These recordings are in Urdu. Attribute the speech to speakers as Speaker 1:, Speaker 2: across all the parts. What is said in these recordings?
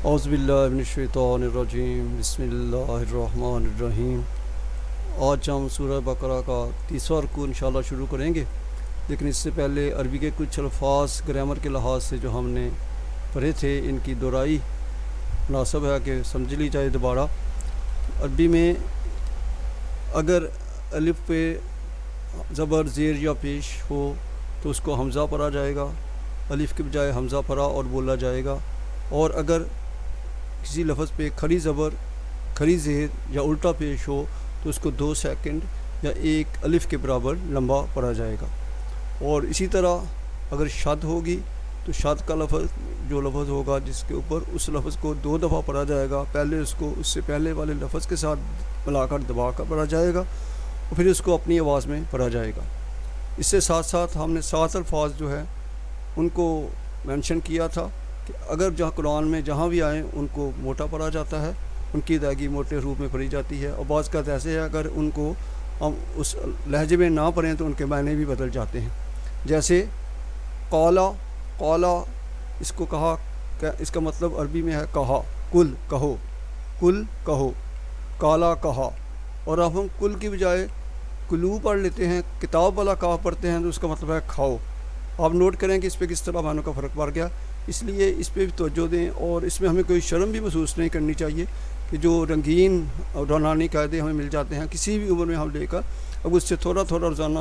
Speaker 1: اعوذ باللہ من الشیطان الرجیم، بسم اللہ الرحمن الرحیم۔ آج ہم سورہ بقرہ کا 30واں رکوع انشاءاللہ شروع کریں گے، لیکن اس سے پہلے عربی کے کچھ الفاظ گرامر کے لحاظ سے جو ہم نے پڑھے تھے ان کی دہرائی مناسب ہے کہ سمجھ لی جائے دوبارہ۔ عربی میں اگر الف پہ زبر زیر یا پیش ہو تو اس کو حمزہ پڑھا جائے گا، الف کے بجائے حمزہ پڑھا اور بولا جائے گا، اور اگر کسی لفظ پہ کھڑی زبر کھڑی زیر یا الٹا پیش ہو تو اس کو 2 سیکنڈ یا 1 الف کے برابر لمبا پڑھا جائے گا۔ اور اسی طرح اگر شد ہوگی تو شد کا لفظ ہوگا جس کے اوپر اس لفظ کو 2 دفعہ پڑھا جائے گا، پہلے اس کو اس سے پہلے والے لفظ کے ساتھ ملا کر دبا کر پڑھا جائے گا اور پھر اس کو اپنی آواز میں پڑھا جائے گا۔ اس سے ساتھ ساتھ ہم نے 7 الفاظ جو ہے ان کو مینشن کیا تھا کہ اگر جہاں قرآن میں جہاں بھی آئیں ان کو موٹا پڑھا جاتا ہے، ان کی ادائیگی موٹے روپ میں پڑھی جاتی ہے، اور بعض کا ایسے ہے اگر ان کو ہم اس لہجے میں نہ پڑھیں تو ان کے معنی بھی بدل جاتے ہیں۔ جیسے قالا، قالا اس کو کہا، اس کا مطلب عربی میں ہے کہا، کل کہو، کل کہو، کالا کہا، اور اب ہم کل کی بجائے کلو پڑھ لیتے ہیں، کتاب والا کہا پڑھتے ہیں تو اس کا مطلب ہے کھاؤ۔ آپ نوٹ کریں کہ اس پہ کس طرح معنوں کا فرق پڑ گیا، اس لیے اس پہ بھی توجہ دیں، اور اس میں ہمیں کوئی شرم بھی محسوس نہیں کرنی چاہیے کہ جو رنگین اور رونانی قاعدے ہمیں مل جاتے ہیں کسی بھی عمر میں ہم لے کر اب اس سے تھوڑا تھوڑا روزانہ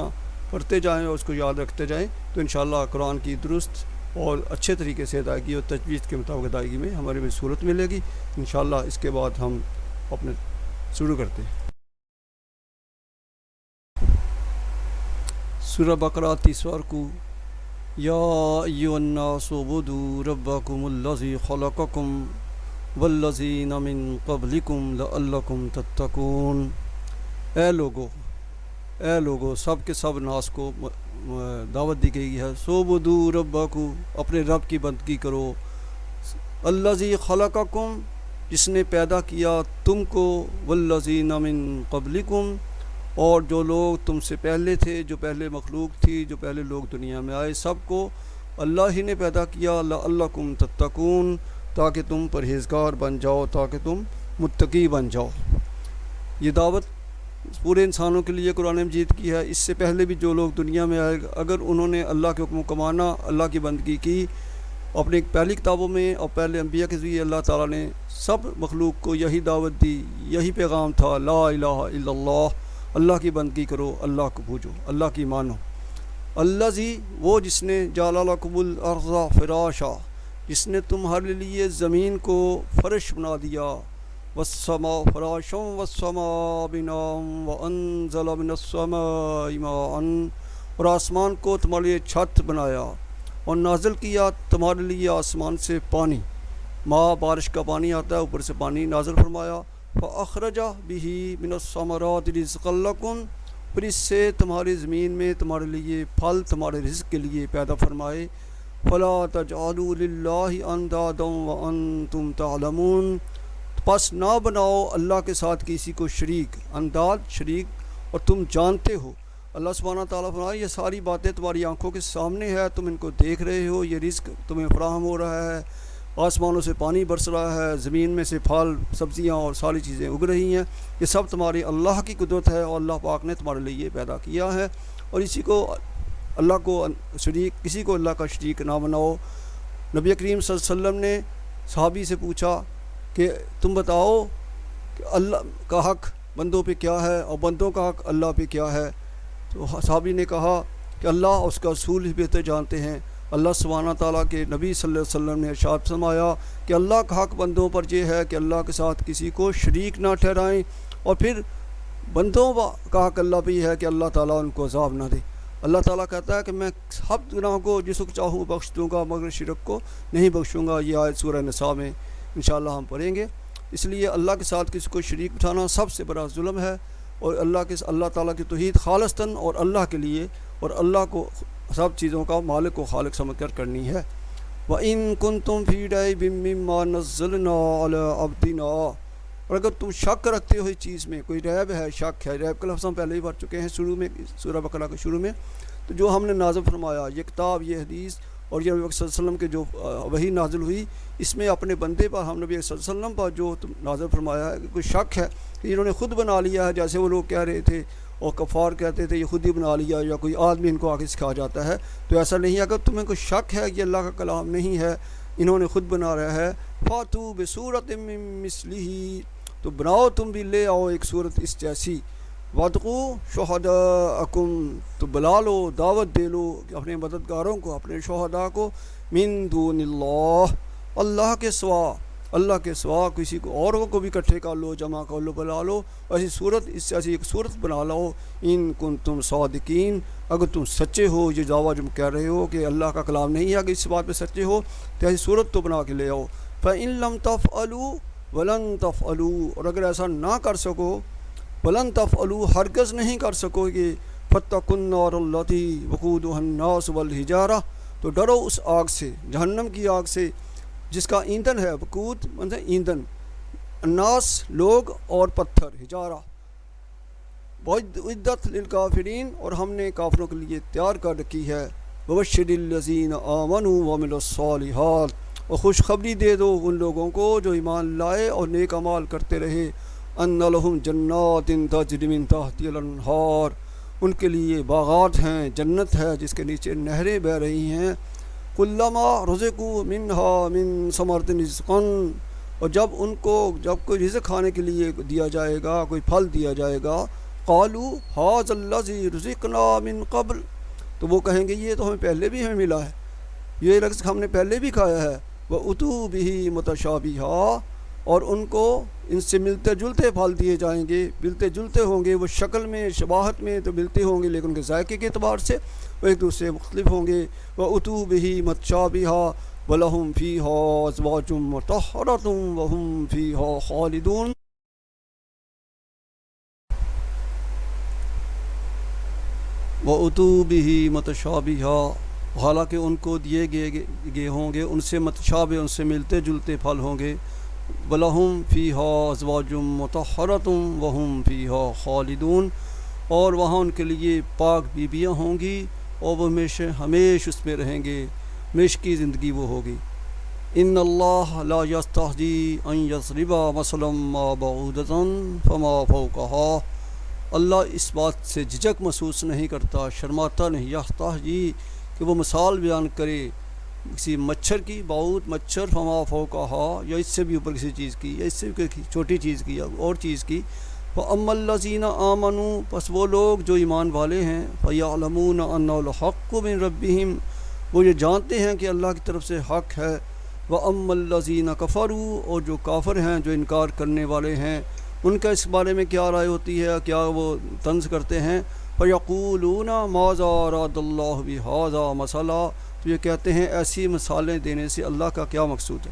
Speaker 1: پڑھتے جائیں اور اس کو یاد رکھتے جائیں تو انشاءاللہ قرآن کی درست اور اچھے طریقے سے ادائیگی اور تجوید کے مطابق ادائیگی میں ہمارے میں صورت ملے گی انشاءاللہ۔ اس کے بعد ہم اپنے شروع کرتے ہیں۔ سورہ بقرہ 30واں رکوع۔ یا ایھا الناس اعبدوا ربکم الذی خلقکم والذین من قبلکم لعلکم تتقون۔ اے لوگو سب کے سب ناس کو دعوت دی گئی ہے، سوبدو ربکم، اپنے رب کی بندگی کرو، الذی خلقکم، جس نے پیدا کیا تم کو، والذین من قبلکم، اور جو لوگ تم سے پہلے تھے، جو پہلے مخلوق تھی، جو پہلے لوگ دنیا میں آئے، سب کو اللہ ہی نے پیدا کیا، لعلکم تتقون، تاکہ تم پرہیزگار بن جاؤ، تاکہ تم متقی بن جاؤ۔ یہ دعوت پورے انسانوں کے لیے قرآن مجید کی ہے۔ اس سے پہلے بھی جو لوگ دنیا میں آئے اگر انہوں نے اللہ کے حکم کو مانا، اللہ کی بندگی کی، اپنی پہلی کتابوں میں اور پہلے انبیاء کے ذریعے اللہ تعالیٰ نے سب مخلوق کو یہی دعوت دی، یہی پیغام تھا، لا الہ الا اللہ، اللہ کی بندگی کرو، اللہ کو پوجو، اللہ کی مانو۔ الذی، وہ جس نے، جعل لکم الارض فراشا، جس نے تمہارے لیے زمین کو فرش بنا دیا، والسماء فراشا والسماء بناء وانزل من السماء ماء، اور آسمان کو تمہارے لیے چھت بنایا اور نازل کیا تمہارے لیے آسمان سے پانی، ماء بارش کا پانی آتا ہے، اوپر سے پانی نازل فرمایا، فأخرج به من الثمرات رزقا لکم، پھر اس سے تمہاری زمین میں تمہارے لیے پھل تمہارے رزق کے لیے پیدا فرمائے، فلا تجعلوا للہ اندادا وانتم تعلمون، پس نہ بناؤ اللہ کے ساتھ کسی کو شریک، انداد شریک، اور تم جانتے ہو۔ اللہ سبحانہ تعالیٰ فرمائے یہ ساری باتیں تمہاری آنکھوں کے سامنے ہے، تم ان کو دیکھ رہے ہو، یہ رزق تمہیں فراہم ہو رہا ہے، آسمانوں سے پانی برس رہا ہے، زمین میں سے پھل سبزیاں اور ساری چیزیں اگ رہی ہیں، یہ سب تمہاری اللہ کی قدرت ہے اور اللہ پاک نے تمہارے لیے پیدا کیا ہے، اور اسی کو اللہ کو شریک، کسی کو اللہ کا شریک نہ بناؤ۔ نبی کریم صلی اللہ علیہ وسلم نے صحابی سے پوچھا کہ تم بتاؤ کہ اللہ کا حق بندوں پہ کیا ہے اور بندوں کا حق اللہ پہ کیا ہے، تو صحابی نے کہا کہ اللہ اور اس کا رسول ہی بہتر جانتے ہیں۔ اللہ سبحانہ تعالیٰ کے نبی صلی اللہ علیہ وسلم نے ارشاد فرمایا کہ اللہ کا حق بندوں پر یہ ہے کہ اللہ کے ساتھ کسی کو شریک نہ ٹھہرائیں، اور پھر بندوں کا حق اللہ پہ یہ ہے کہ اللہ تعالیٰ ان کو عذاب نہ دے۔ اللہ تعالیٰ کہتا ہے کہ میں سب گناہوں کو جس کو چاہوں بخش دوں گا مگر شرک کو نہیں بخشوں گا۔ یہ آیت سورہ نساء میں انشاءاللہ ہم پڑھیں گے۔ اس لیے اللہ کے ساتھ کسی کو شریک اٹھانا سب سے بڑا ظلم ہے، اور اللہ تعالیٰ کی توحید خالصتاً اور اللہ کے لیے اور اللہ کو سب چیزوں کا مالک و خالق سمجھ کر کرنی ہے۔ وَإِن كُنتُمْ فِي رَيْبٍ مِّمَّا نَزَّلْنَا عَلَىٰ عَبْدِنَا، اور اگر تم شک رکھتے ہو اس چیز میں، کوئی ریب ہے، شک ہے، ریب کا لفظ ہم پہلے ہی پڑھ چکے ہیں شروع میں سورہ بقرہ کے شروع میں، تو جو ہم نے نازل فرمایا، یہ کتاب، یہ حدیث اور یہ نبی صلی اللہ علیہ وسلم کے جو وحی نازل ہوئی اس میں اپنے بندے پر ہم نبی صلی اللہ علیہ وسلم پر جو نازل فرمایا ہے کہ کوئی شک ہے کہ انہوں نے خود بنا لیا ہے، جیسے وہ لوگ کہہ رہے تھے اور کفار کہتے تھے یہ خود ہی بنا لیا یا کوئی آدمی ان کو آگے سکھا جاتا ہے، تو ایسا نہیں ہے۔ اگر تمہیں کوئی شک ہے کہ اللہ کا کلام نہیں ہے، انہوں نے خود بنا رہا ہے، فاتو بصورت من مثلہ، تو بناؤ تم بھی، لے آؤ ایک صورت اس جیسی، وادقو شہداءکم، تو بلا لو، دعوت دے لو اپنے مددگاروں کو، اپنے شہداء کو، من دون اللہ، اللہ کے سوا، اللہ کے سوا کسی کو اوروں کو بھی اکٹھے کر لو، جمع کر لو، بلا لو، ایسی صورت، اس سے ایسی ایک صورت بنا لو، ان کنتم صادقین، اگر تم سچے ہو، یہ دعویٰ جو کہہ رہے ہو کہ اللہ کا کلام نہیں ہے، اگر اس بات پہ سچے ہو تو ایسی صورت تو بنا کے لے آؤ۔ فَإِن لَمْ تَفْعَلُوا وَلَن تَفْعَلُوا، اور اگر ایسا نہ کر سکو، وَلَن تَفْعَلُوا، ہرگز نہیں کر سکو گے، فَاتَّقُوا النَّارَ الَّتِي وَقُودُهَا النَّاسُ وَالْحِجَارَةُ، تو ڈرو اس آگ سے، جہنم کی آگ سے، جس کا ایندھن ہے، وقود مطلب ایندھن، الناس لوگ اور پتھر، حجارہ، وعدت للکافرین، اور ہم نے کافروں کے لیے تیار کر رکھی ہے، وبشر الذین آمنوا وعملوا الصالحات، اور خوشخبری دے دو ان لوگوں کو جو ایمان لائے اور نیک اعمال کرتے رہے، ان لہم جنات تجری من تحتها الانہار، ان کے لیے باغات ہیں، جنت ہے جس کے نیچے نہریں بہہ رہی ہیں، کلما رزقوا منہا من ثمرۃ رزقا، اور جب کوئی رزق کھانے کے لیے دیا جائے گا، کوئی پھل دیا جائے گا، قالوا ھذا الذی رزقنا من قبل، تو وہ کہیں گے یہ تو ہمیں پہلے بھی ہمیں ملا ہے، یہ رزق ہم نے پہلے بھی کھایا ہے، وَأُتُوا بِهِ مُتَشَابِهًا، اور ان کو ان سے ملتے جلتے پھل دیے جائیں گے، ملتے جلتے ہوں گے، وہ شکل میں، شباہت میں تو ملتے ہوں گے، لیکن ان کے ذائقے کے اعتبار سے وہ ایک دوسرے سے مختلف ہوں گے، وَأُتُوا بِهِ مُتَشَابِهًا وَلَهُمْ فِيهَا أَزْوَاجٌ مُطَهَّرَةٌ وَهُمْ فِيهَا خَالِدُونَ۔ وَأُتُوا بِهِ مُتَشَابِهًا، حالانکہ ان کو دیے گئے ہوں گے ان سے متشابہ، ان سے ملتے جلتے پھل ہوں گے، وَلَهُمْ فِيهَا أَزْوَاجٌ مُطَهَّرَةٌ وَهُمْ فِيهَا خَالِدُونَ، اور وہاں ان کے لیے پاک بیویاں ہوں گی اور وہ ہمیشہ اس میں رہیں گے، ہمیشہ کی زندگی وہ ہوگی۔ ان اللہ لا یستحیی ان یضرب مثلا ما بعوضۃ فما فوقها، اللہ اس بات سے جھجک محسوس نہیں کرتا، شرماتا نہیں، یستحیی کہ وہ مثال بیان کرے کسی مچھر کی، بعوض مچھر، فما فوقها، یا اس سے بھی اوپر کسی چیز کی، یا اس سے بھی چھوٹی چیز کی، یا اور چیز کی۔ فَأَمَّا الَّذِينَ آمَنُوا، پس وہ لوگ جو ایمان والے ہیں، فَيَعْلَمُونَ أَنَّهُ الْحَقُّ مِن رَبِّهِمْ، وہ یہ جانتے ہیں کہ اللہ کی طرف سے حق ہے، وَأَمَّا الَّذِينَ كَفَرُوا، اور جو کافر ہیں، جو انکار کرنے والے ہیں، ان کا اس بارے میں کیا رائے ہوتی ہے، کیا وہ طنز کرتے ہیں، فَيَقُولُونَ مَاذَا أَرَادَ اللَّهُ بِهَذَا مَثَلًا، تو یہ کہتے ہیں ایسی مثالیں دینے سے اللہ کا کیا مقصود ہے،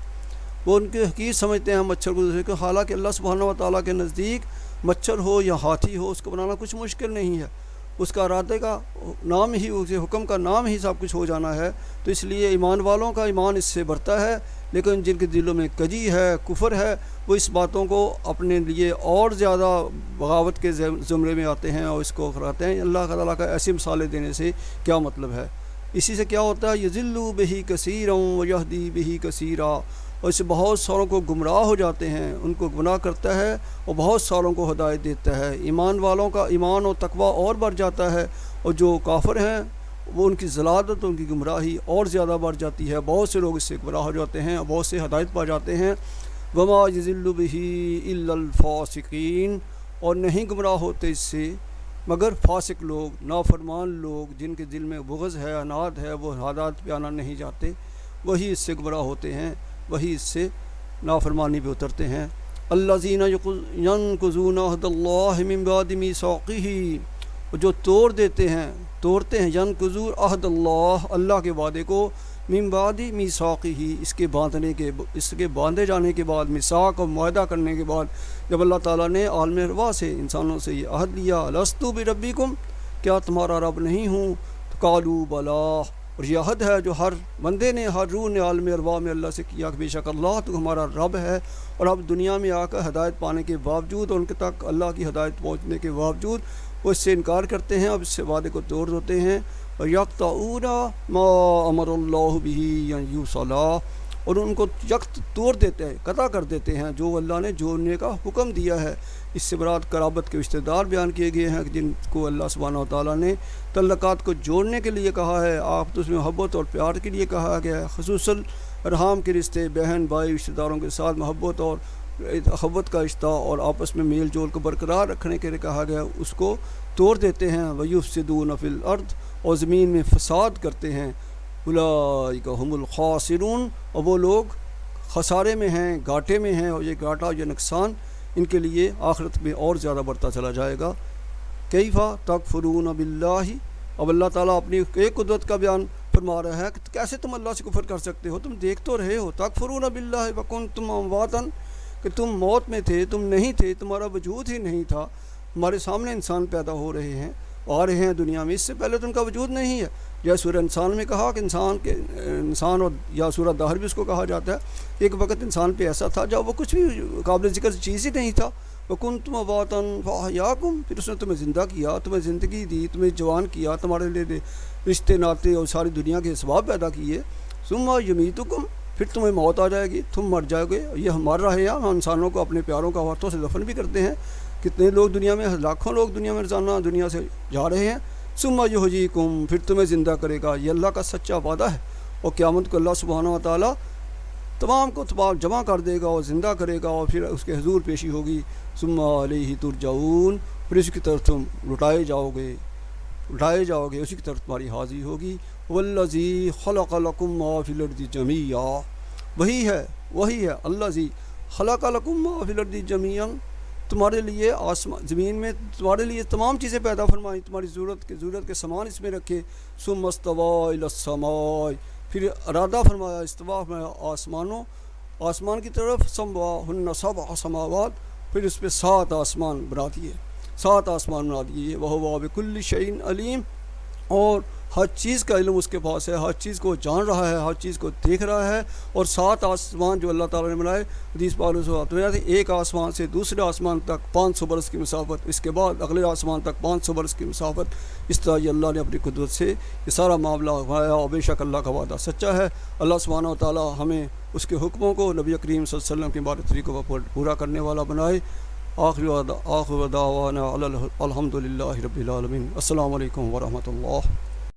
Speaker 1: وہ ان کے حقیق سمجھتے ہیں مچھر کو دوسرے کو، حالانکہ اللہ سبحانہ و تعالیٰ کے نزدیک مچھر ہو یا ہاتھی ہو، اس کو بنانا کچھ مشکل نہیں ہے، اس کا ارادے کا نام ہی، اس حکم کا نام ہی سب کچھ ہو جانا ہے، تو اس لیے ایمان والوں کا ایمان اس سے بڑھتا ہے، لیکن جن کے دلوں میں کجی ہے، کفر ہے، وہ اس باتوں کو اپنے لیے اور زیادہ بغاوت کے زمرے میں آتے ہیں اور اس کو کراتے ہیں۔ اللہ تعالیٰ کا ایسی مثالیں دینے سے کیا مطلب ہے؟ اسی سے کیا ہوتا ہے، یضل بہ کثیرا ویہدی بہ کثیرا، اور اس سے بہت ساروں کو گمراہ ہو جاتے ہیں، ان کو گمراہ کرتا ہے اور بہت ساروں کو ہدایت دیتا ہے۔ ایمان والوں کا ایمان و تقویٰ اور بڑھ جاتا ہے، اور جو کافر ہیں وہ ان کی ضلالت، ان کی گمراہی اور زیادہ بڑھ جاتی ہے، بہت سے لوگ اس سے گمراہ ہو جاتے ہیں اور بہت سے ہدایت پا جاتے ہیں۔ وما یضل بہ الا الفاسقین، اور نہیں گمراہ ہوتے اس سے مگر فاسق لوگ، نافرمان لوگ، جن کے دل میں بغض ہے، عناد ہے، وہ ہدایت پہ آنا نہیں جاتے، وہی اس سے گمراہ ہوتے ہیں، وہی اس سے نافرمانی پہ اترتے ہیں۔ الذین ینقضون عہد اللہ من بعد میثاقہ، جو توڑتے ہیں ینقضون عہد اللہ، اللہ کے وعدے کو، من بعد میثاقہ، اس کے باندھے جانے کے بعد، میثاق اور معاہدہ کرنے کے بعد، جب اللہ تعالیٰ نے عالم ارواح سے، انسانوں سے یہ عہد لیا، لست بربکم، کیا تمہارا رب نہیں ہوں، تو قالوا بلا، اور یہ عہد ہے جو ہر بندے نے، ہر روح نے عالم ارواح میں اللہ سے کیا کہ بے شک اللہ تو ہمارا رب ہے، اور اب دنیا میں آ کر ہدایت پانے کے باوجود، اور ان کے تک اللہ کی ہدایت پہنچنے کے باوجود وہ اس سے انکار کرتے ہیں، اب اس سے وعدے کو توڑ دیتے ہیں، یقطعون ما امر اللہ بہ ان یوصلا، اور ان کو توڑ دیتے ہیں، قطع کر دیتے ہیں جو اللہ نے جوڑنے کا حکم دیا ہے۔ اس سے مراد قرابت کے رشتہ دار بیان کیے گئے ہیں جن کو اللہ سبحانہ و تعالیٰ نے تعلقات کو جوڑنے کے لیے کہا ہے، آپس میں محبت اور پیار کے لیے کہا گیا ہے، خصوصاً ارحام کے رشتے، بہن بھائی رشتہ داروں کے ساتھ محبت اور اخوت کا رشتہ اور آپس میں میل جول کو برقرار رکھنے کے لیے کہا گیا، اس کو توڑ دیتے ہیں۔ وَيُفْسِدُونَ فِي الْأَرْضِ، اور زمین میں فساد کرتے ہیں۔ اولئک هم الخاسرون، اور وہ لوگ خسارے میں ہیں، گھاٹے میں ہیں، اور یہ گھاٹا، یہ نقصان ان کے لیے آخرت میں اور زیادہ بڑھتا چلا جائے گا۔ کیف تکفرون باللہ، اب اللہ تعالیٰ اپنی ایک قدرت کا بیان فرما رہا ہے کہ کیسے تم اللہ سے کفر کر سکتے ہو، تم دیکھ تو رہے ہو، تکفرون باللہ وکنتم امواتا، کہ تم موت میں تھے، تم نہیں تھے، تمہارا وجود ہی نہیں تھا، ہمارے سامنے انسان پیدا ہو رہے ہیں، آ رہے ہیں دنیا میں، اس سے پہلے تو ان کا وجود نہیں ہے۔ یا سورہ انسان میں کہا کہ انسان اور یا سورہ دہر بھی اس کو کہا جاتا ہے، ایک وقت انسان پہ ایسا تھا جب وہ کچھ بھی قابل ذکر چیز ہی نہیں تھا۔ وَكُنْتُمْ أَمْوَاتًا فَأَحْيَاكُمْ، پھر اس نے تمہیں زندہ کیا، تمہیں زندگی دی، تمہیں جوان کیا، تمہارے لیے رشتے ناطے اور ساری دنیا کے اسباب پیدا کیے۔ ثُمَّ يُمِيتُكُمْ، پھر تمہیں موت آ جائے گی، تم مر جاؤ گے۔ یہ مر رہے ہیں، ہم انسانوں کو اپنے پیاروں کا ہاتھوں سے دفن بھی کرتے ہیں، کتنے لوگ دنیا میں، لاکھوں لوگ دنیا میں روزانہ دنیا سے جا رہے ہیں۔ ثُمَّ يُحْيِيكُمْ، پھر تمہیں زندہ کرے گا، یہ اللہ کا سچا وعدہ ہے، اور قیامت کو اللہ سبحانہ و تعالیٰ تمام کو جمع کر دے گا اور زندہ کرے گا، اور پھر اس کے حضور پیشی ہوگی۔ ثُمَّ إِلَيْهِ تُرْجَعُونَ، پھر اس کی طرف تم اٹھائے جاؤ گے، اسی کی طرف تمہاری حاضری ہوگی۔ وَالَّذِي خَلَقَ لَكُم مَّا فِي الْأَرْضِ جَمِيعًا، وہی ہے الذی خلق لکم ما فی الارض جمیعا، تمہارے لیے زمین میں تمہارے لیے تمام چیزیں پیدا فرمائیں، تمہاری ضرورت کے سامان اس میں رکھے۔ ثم استوى الی السماء، پھر ارادہ فرمایا، استوا فرمایا آسمان کی طرف، سمواہن سبع سماوات، پھر اس پہ 7 آسمان بنا دیے، 7 آسمان بنا دیے۔ وہو بکل شیء علیم، اور ہر چیز کا علم اس کے پاس ہے، ہر چیز کو جان رہا ہے، ہر چیز کو دیکھ رہا ہے۔ اور 7 آسمان جو اللہ تعالیٰ نے بنائے، حدیث پاک میں ایک آسمان سے دوسرے آسمان تک 500 برس کی مسافت، اس کے بعد اگلے آسمان تک 500 برس کی مسافت، اس طرح یہ اللہ نے اپنی قدرت سے یہ سارا معاملہ بنایا، اور بے شک اللہ کا وعدہ سچا ہے۔ اللہ سبحانہ و تعالیٰ ہمیں اس کے حکموں کو نبی کریم صلی اللہ علیہ وسلم کے بارے طریقوں کو پورا کرنے والا بنائے۔ آخر دعوانا الحمد للہ رب العالمین۔ السلام علیکم ورحمۃ اللہ۔